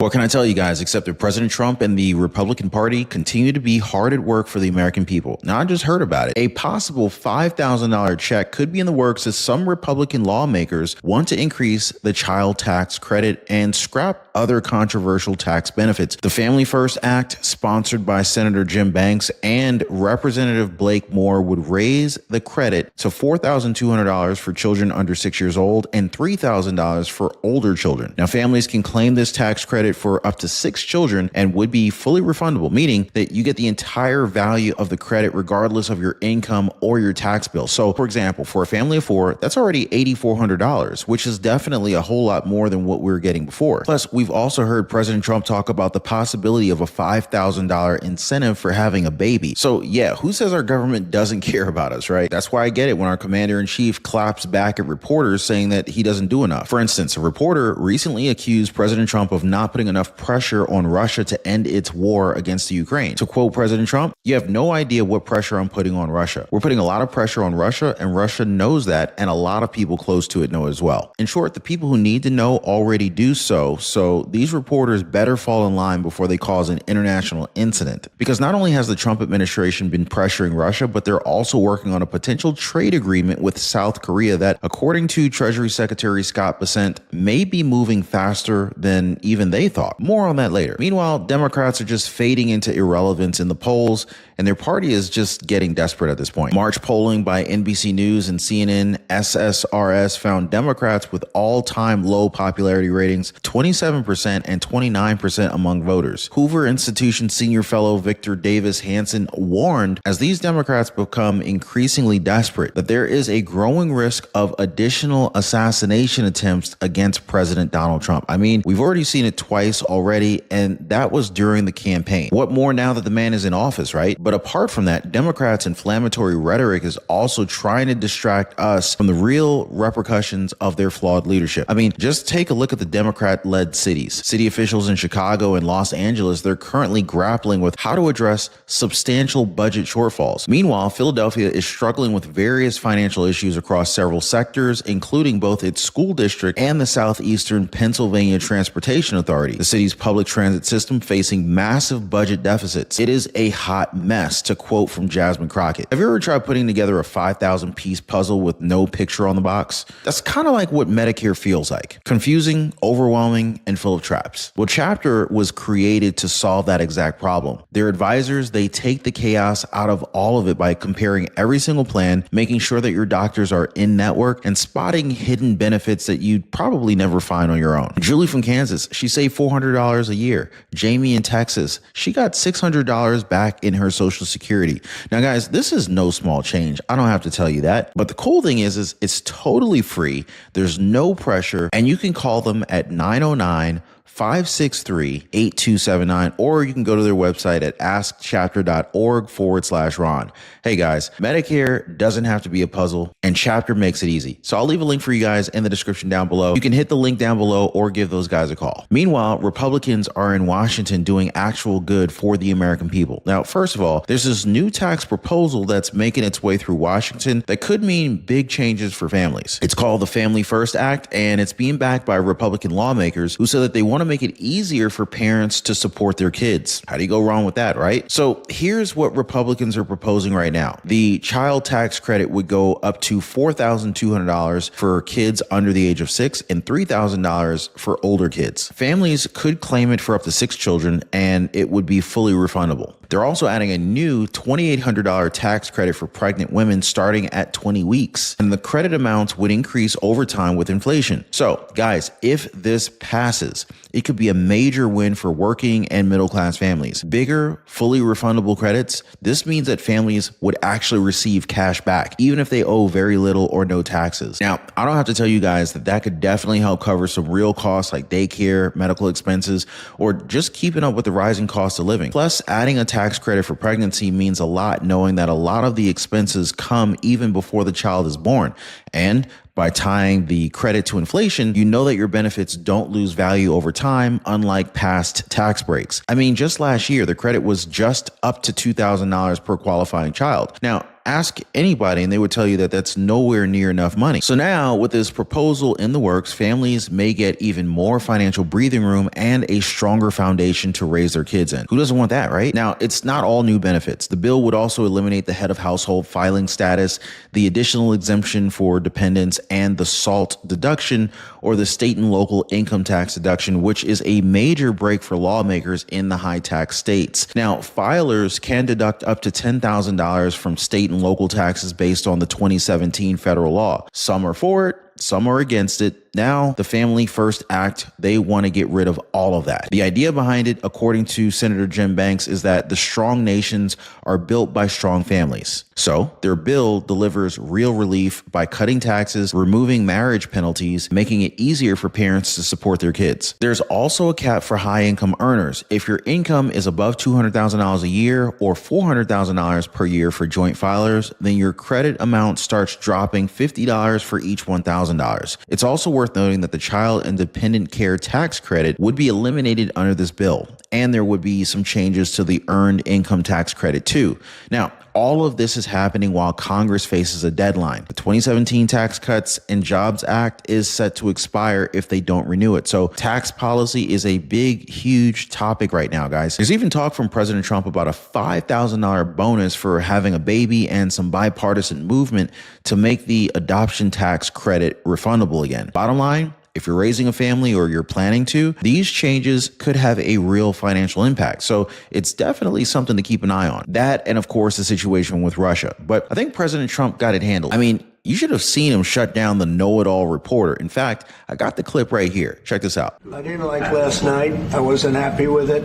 What can I tell you guys, except that President Trump and the Republican Party continue to be hard at work for the American people. Now, I just heard about it. A possible $5,000 check could be in the works as some Republican lawmakers want to increase the child tax credit and scrap other controversial tax benefits. The Family First Act, sponsored by Senator Jim Banks and Representative Blake Moore, would raise the credit to $4,200 for children under 6 years old and $3,000 for older children. Now, families can claim this tax credit for up to 6 children and would be fully refundable, meaning that you get the entire value of the credit regardless of your income or your tax bill. So, for example, for a family of 4, that's already $8,400, which is definitely a whole lot more than what we were getting before. Plus, we've also heard President Trump talk about the possibility of a $5,000 incentive for having a baby. So yeah, who says our government doesn't care about us, right? That's why I get it when our commander-in-chief claps back at reporters saying that he doesn't do enough. For instance, a reporter recently accused President Trump of not putting enough pressure on Russia to end its war against the Ukraine. To quote President Trump, "You have no idea what pressure I'm putting on Russia. We're putting a lot of pressure on Russia, and Russia knows that, and a lot of people close to it know as well." In short, the people who need to know already do so, so these reporters better fall in line before they cause an international incident. Because not only has the Trump administration been pressuring Russia, but they're also working on a potential trade agreement with South Korea that, according to Treasury Secretary Scott Bessent, may be moving faster than even they thought. More on that later. Meanwhile, Democrats are just fading into irrelevance in the polls, and their party is just getting desperate at this point. March polling by NBC News and CNN SSRS found Democrats with all-time low popularity ratings, 27% and 29% among voters. Hoover Institution senior fellow Victor Davis Hanson warned, as these Democrats become increasingly desperate, that there is a growing risk of additional assassination attempts against President Donald Trump. I mean, we've already seen it twice already, and that was during the campaign. What more now that the man is in office, right? But apart from that, Democrats' inflammatory rhetoric is also trying to distract us from the real repercussions of their flawed leadership. I mean, just take a look at the Democrat-led cities. City officials in Chicago and Los Angeles, they're currently grappling with how to address substantial budget shortfalls. Meanwhile, Philadelphia is struggling with various financial issues across several sectors, including both its school district and the Southeastern Pennsylvania Transportation Authority. The city's public transit system facing massive budget deficits. It is a hot mess, to quote from Jasmine Crockett. Have you ever tried putting together a 5,000-piece puzzle with no picture on the box? That's kind of like what Medicare feels like. Confusing, overwhelming, and full of traps. Well, Chapter was created to solve that exact problem. Their advisors, they take the chaos out of all of it by comparing every single plan, making sure that your doctors are in network, and spotting hidden benefits that you'd probably never find on your own. Julie from Kansas, she saved $400 a year. Jamie in Texas, she got $600 back in her Social Security. Now, guys, this is no small change. I don't have to tell you that. But the cool thing is it's totally free. There's no pressure, and you can call them at 909-563-8279, or you can go to their website at askchapter.org/Ron. Hey guys, Medicare doesn't have to be a puzzle, and Chapter makes it easy. So I'll leave a link for you guys in the description down below. You can hit the link down below or give those guys a call. Meanwhile, Republicans are in Washington doing actual good for the American people. Now, first of all, there's this new tax proposal that's making its way through Washington that could mean big changes for families. It's called the Family First Act, and it's being backed by Republican lawmakers who said that they want to make it easier for parents to support their kids. How do you go wrong with that, right? So here's what Republicans are proposing right now. The child tax credit would go up to $4,200 for kids under the age of 6 and $3,000 for older kids. Families could claim it for up to 6 children, and it would be fully refundable. They're also adding a new $2,800 tax credit for pregnant women starting at 20 weeks, and the credit amounts would increase over time with inflation. So, guys, if this passes, it could be a major win for working and middle-class families. Bigger, fully refundable credits. This means that families would actually receive cash back, even if they owe very little or no taxes. Now, I don't have to tell you guys that that could definitely help cover some real costs like daycare, medical expenses, or just keeping up with the rising cost of living. Plus, adding a tax credit for pregnancy means a lot, knowing that a lot of the expenses come even before the child is born. And by tying the credit to inflation, you know that your benefits don't lose value over time, unlike past tax breaks. I mean, just last year, the credit was just up to $2,000 per qualifying child. Now, ask anybody and they would tell you that that's nowhere near enough money. So now with this proposal in the works, families may get even more financial breathing room and a stronger foundation to raise their kids in. Who doesn't want that, right? Now, it's not all new benefits. The bill would also eliminate the head of household filing status, the additional exemption for dependents, and the SALT deduction, or the state and local income tax deduction, which is a major break for lawmakers in the high tax states. Now, filers can deduct up to $10,000 from state and local taxes based on the 2017 federal law. Some are for it, some are against it. Now, the Family First Act, they want to get rid of all of that. The idea behind it, according to Senator Jim Banks, is that the strong nations are built by strong families. So their bill delivers real relief by cutting taxes, removing marriage penalties, making it easier for parents to support their kids. There's also a cap for high-income earners. If your income is above $200,000 a year or $400,000 per year for joint filers, then your credit amount starts dropping $50 for each $1,000. It's also worth noting that the child and dependent care tax credit would be eliminated under this bill, and there would be some changes to the earned income tax credit too. Now, all of this is happening while Congress faces a deadline. The 2017 Tax Cuts and Jobs Act is set to expire if they don't renew it. So tax policy is a big, huge topic right now, guys. There's even talk from President Trump about a $5,000 bonus for having a baby and some bipartisan movement to make the adoption tax credit refundable again. Bottom line, if you're raising a family or you're planning to, these changes could have a real financial impact. So it's definitely something to keep an eye on. That, and of course, the situation with Russia. But I think President Trump got it handled. I mean, you should have seen him shut down the know-it-all reporter. In fact, I got the clip right here. Check this out. I didn't like last night. I wasn't happy with it.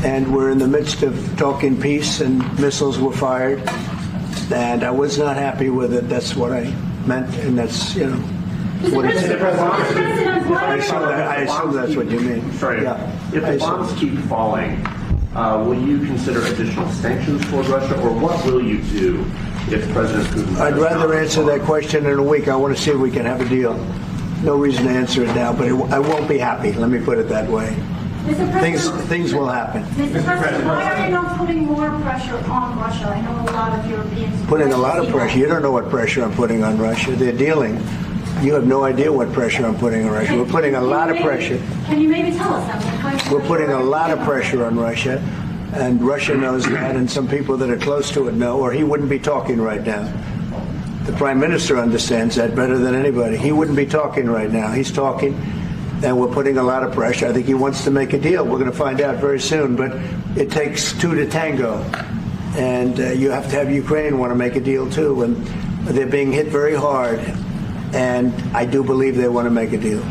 And we're in the midst of talking peace, and missiles were fired. And I was not happy with it. That's what I meant. And that's, you know, what it is. I assume that's what you mean. Sorry. Yeah. If the bombs keep falling, will you consider additional sanctions toward Russia, or what will you do if President Putin... I'd rather answer that question in a week. I want to see if we can have a deal. No reason to answer it now, but I won't be happy. Let me put it that way. Things will happen. Mr. President, why are you not putting more pressure on Russia? I know a lot of Europeans... Putting a lot of pressure. You don't know what pressure I'm putting on Russia. They're dealing. You have no idea what pressure I'm putting on Russia. We're putting a lot of pressure. Can you maybe tell us that? We're putting a lot of pressure on Russia, and Russia knows that, and some people that are close to it know, or he wouldn't be talking right now. The Prime Minister understands that better than anybody. He wouldn't be talking right now. He's talking, and we're putting a lot of pressure. I think he wants to make a deal. We're going to find out very soon, but it takes two to tango, and you have to have Ukraine want to make a deal too, and they're being hit very hard. And I do believe they want to make a deal.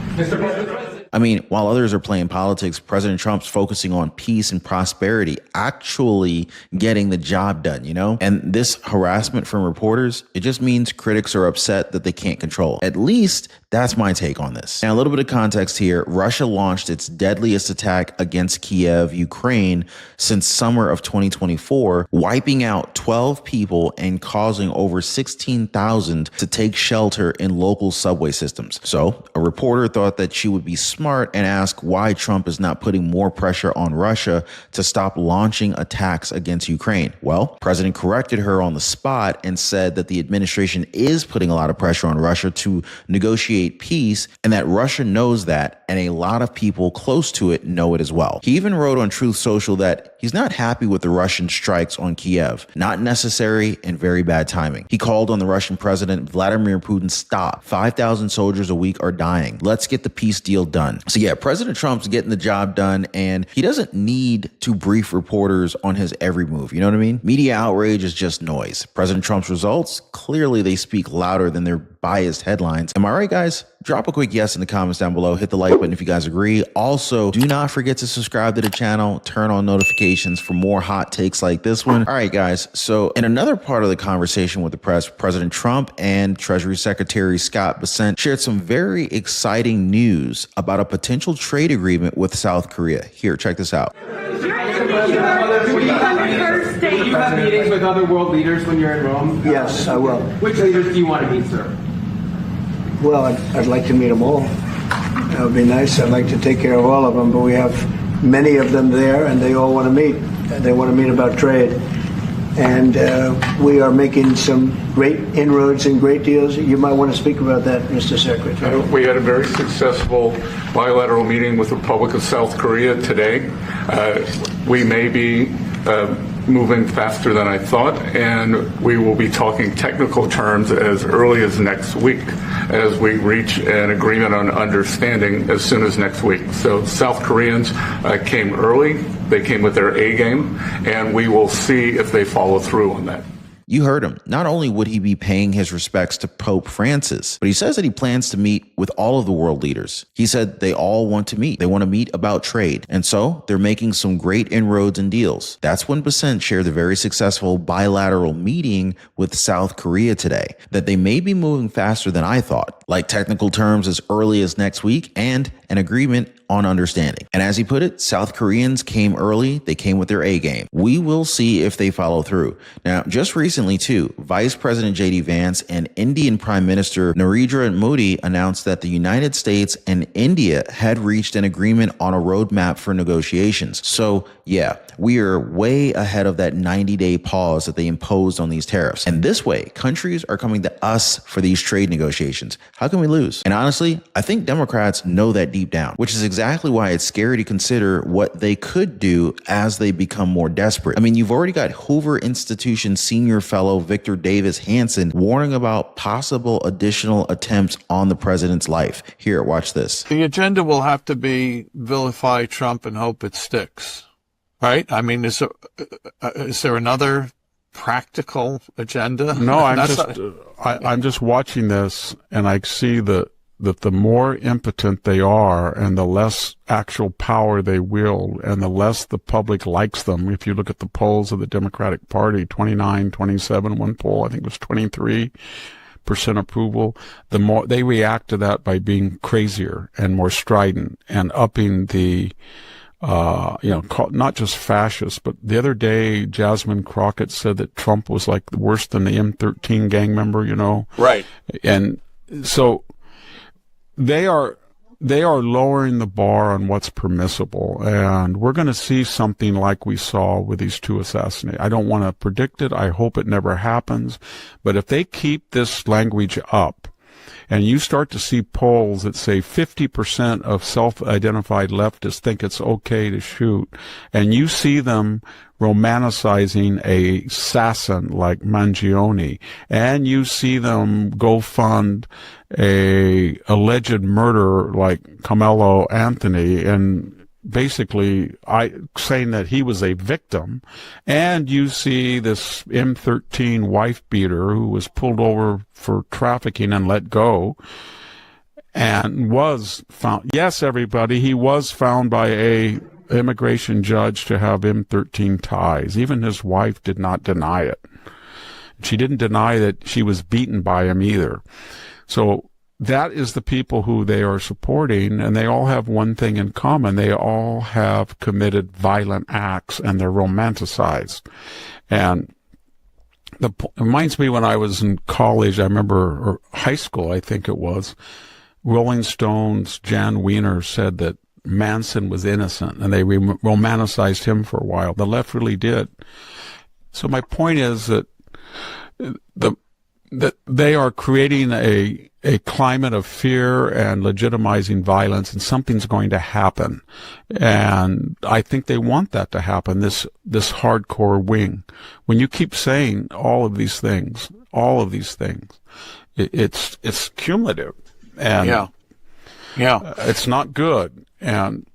I mean, while others are playing politics, President Trump's focusing on peace and prosperity, actually getting the job done, you know? And this harassment from reporters, it just means critics are upset that they can't control. At least that's my take on this. Now, a little bit of context here. Russia launched its deadliest attack against Kyiv, Ukraine, since summer of 2024, wiping out 12 people and causing over 16,000 to take shelter in local subway systems. So a reporter thought that she would be smart and ask why Trump is not putting more pressure on Russia to stop launching attacks against Ukraine. Well, President corrected her on the spot and said that the administration is putting a lot of pressure on Russia to negotiate peace, and that Russia knows that, and a lot of people close to it know it as well. He even wrote on Truth Social that he's not happy with the Russian strikes on Kyiv, not necessary and very bad timing. He called on the Russian president, Vladimir Putin, stop. 5,000 soldiers a week are dying. Let's get the peace deal done. So yeah, President Trump's getting the job done, and he doesn't need to brief reporters on his every move. You know what I mean? Media outrage is just noise. President Trump's results, clearly they speak louder than their biased headlines. Am I right, guys? Drop a quick yes in the comments down below. Hit the like button if you guys agree. Also, do not forget to subscribe to the channel. Turn on notifications for more hot takes like this one. All right, guys. So in another part of the conversation with the press, President Trump and Treasury Secretary Scott Bessent shared some very exciting news about a potential trade agreement with South Korea. Here, check this out. Do you have meetings with other world leaders when you're in Rome? Yes, I will. Which leaders do you want to meet, sir? Well, I'd like to meet them all. That would be nice. I'd like to take care of all of them, but we have many of them there, and they all want to meet. They want to meet about trade. And we are making some great inroads and great deals. You might want to speak about that, Mr. Secretary. We had a very successful bilateral meeting with the Republic of South Korea today. We may be moving faster than I thought, and we will be talking technical terms as early as next week as we reach an agreement on understanding as soon as next week. So South Koreans came early, they came with their A game, and we will see if they follow through on that. You heard him. Not only would he be paying his respects to Pope Francis, but he says that he plans to meet with all of the world leaders. He said they all want to meet. They want to meet about trade. And so they're making some great inroads and deals. That's when Bessent shared the very successful bilateral meeting with South Korea today, that they may be moving faster than I thought, like technical terms as early as next week and an agreement on understanding. And as he put it, South Koreans came early. They came with their A game. We will see if they follow through. Now, just recently too, Vice President J.D. Vance and Indian Prime Minister Narendra Modi announced that the United States and India had reached an agreement on a roadmap for negotiations. So yeah, we are way ahead of that 90-day pause that they imposed on these tariffs. And this way, countries are coming to us for these trade negotiations. How can we lose? And honestly, I think Democrats know that deep down, which is exactly why it's scary to consider what they could do as they become more desperate. I mean, you've already got Hoover Institution senior fellow Victor Davis Hanson warning about possible additional attempts on the president's life. Here, watch this. The agenda will have to be vilify Trump and hope it sticks, right? I mean, is there another practical agenda? No, I'm just watching this, and I see that the more impotent they are and the less actual power they wield and the less the public likes them. If you look at the polls of the Democratic Party, 29, 27, one poll, I think it was 23% approval, the more they react to that by being crazier and more strident and upping the not just fascist, but the other day, Jasmine Crockett said that Trump was like worse than the M13 gang member, Right. And so they are lowering the bar on what's permissible, and we're going to see something like we saw with these two assassinations. I don't want to predict it. I hope it never happens. But if they keep this language up, and you start to see polls that say 50% of self-identified leftists think it's okay to shoot, and you see them romanticizing a assassin like Mangione, and you see them go fund a alleged murderer like Carmelo Anthony, and basically saying that he was a victim, and you see this M13 wife beater who was pulled over for trafficking and let go and was found. Yes, everybody, he was found by a immigration judge to have M13 ties. Even his wife did not deny it. She didn't deny that she was beaten by him either. So that is the people who they are supporting, and they all have one thing in common. They all have committed violent acts, and they're romanticized. And it reminds me when I was in college, I remember, or high school, I think it was, Rolling Stone's Jan Wiener said that Manson was innocent, and they romanticized him for a while. The left really did. So my point is that that they are creating a climate of fear and legitimizing violence, and something's going to happen. And I think they want that to happen, this hardcore wing. When you keep saying all of these things, it's cumulative. And yeah, it's not good. And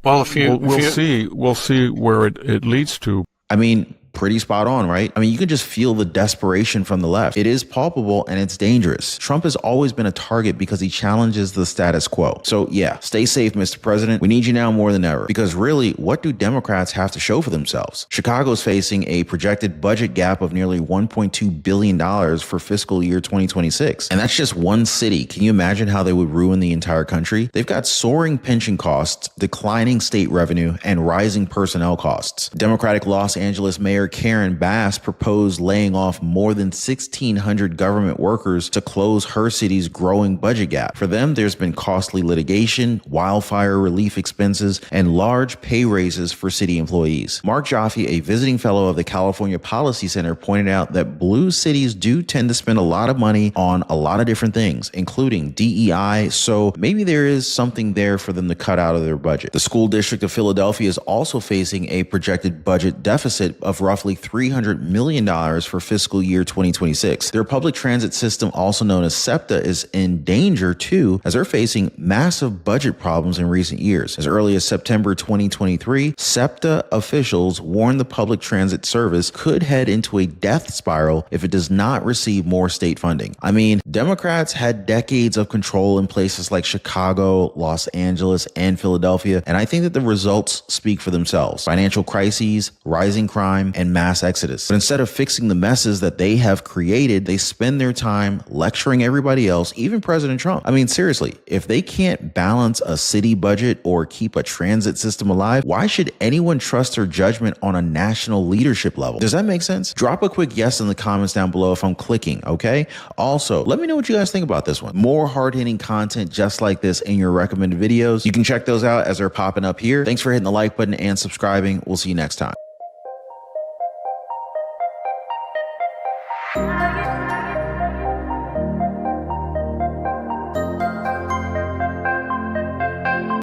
well, we'll see where it leads to. I mean, pretty spot on, right? I mean, you can just feel the desperation from the left. It is palpable and it's dangerous. Trump has always been a target because he challenges the status quo. So yeah, stay safe, Mr. President. We need you now more than ever, because really, what do Democrats have to show for themselves? Chicago's facing a projected budget gap of nearly $1.2 billion for fiscal year 2026. And that's just one city. Can you imagine how they would ruin the entire country? They've got soaring pension costs, declining state revenue, and rising personnel costs. Democratic Los Angeles Mayor Mayor Karen Bass proposed laying off more than 1,600 government workers to close her city's growing budget gap. For them, there's been costly litigation, wildfire relief expenses, and large pay raises for city employees. Mark Jaffe, a visiting fellow of the California Policy Center, pointed out that blue cities do tend to spend a lot of money on a lot of different things, including DEI, so maybe there is something there for them to cut out of their budget. The school district of Philadelphia is also facing a projected budget deficit of roughly $300 million for fiscal year 2026. Their public transit system, also known as SEPTA, is in danger too, as they're facing massive budget problems in recent years. As early as September 2023, SEPTA officials warned the public transit service could head into a death spiral if it does not receive more state funding. I mean, Democrats had decades of control in places like Chicago, Los Angeles, and Philadelphia, and I think that the results speak for themselves. Financial crises, rising crime, and mass exodus. But instead of fixing the messes that they have created, they spend their time lecturing everybody else, even President Trump. I mean, seriously, if they can't balance a city budget or keep a transit system alive, why should anyone trust their judgment on a national leadership level? Does that make sense? Drop a quick yes in the comments down below if I'm clicking, okay? Also, let me know what you guys think about this one. More hard-hitting content just like this in your recommended videos. You can check those out as they're popping up here. Thanks for hitting the like button and subscribing. We'll see you next time.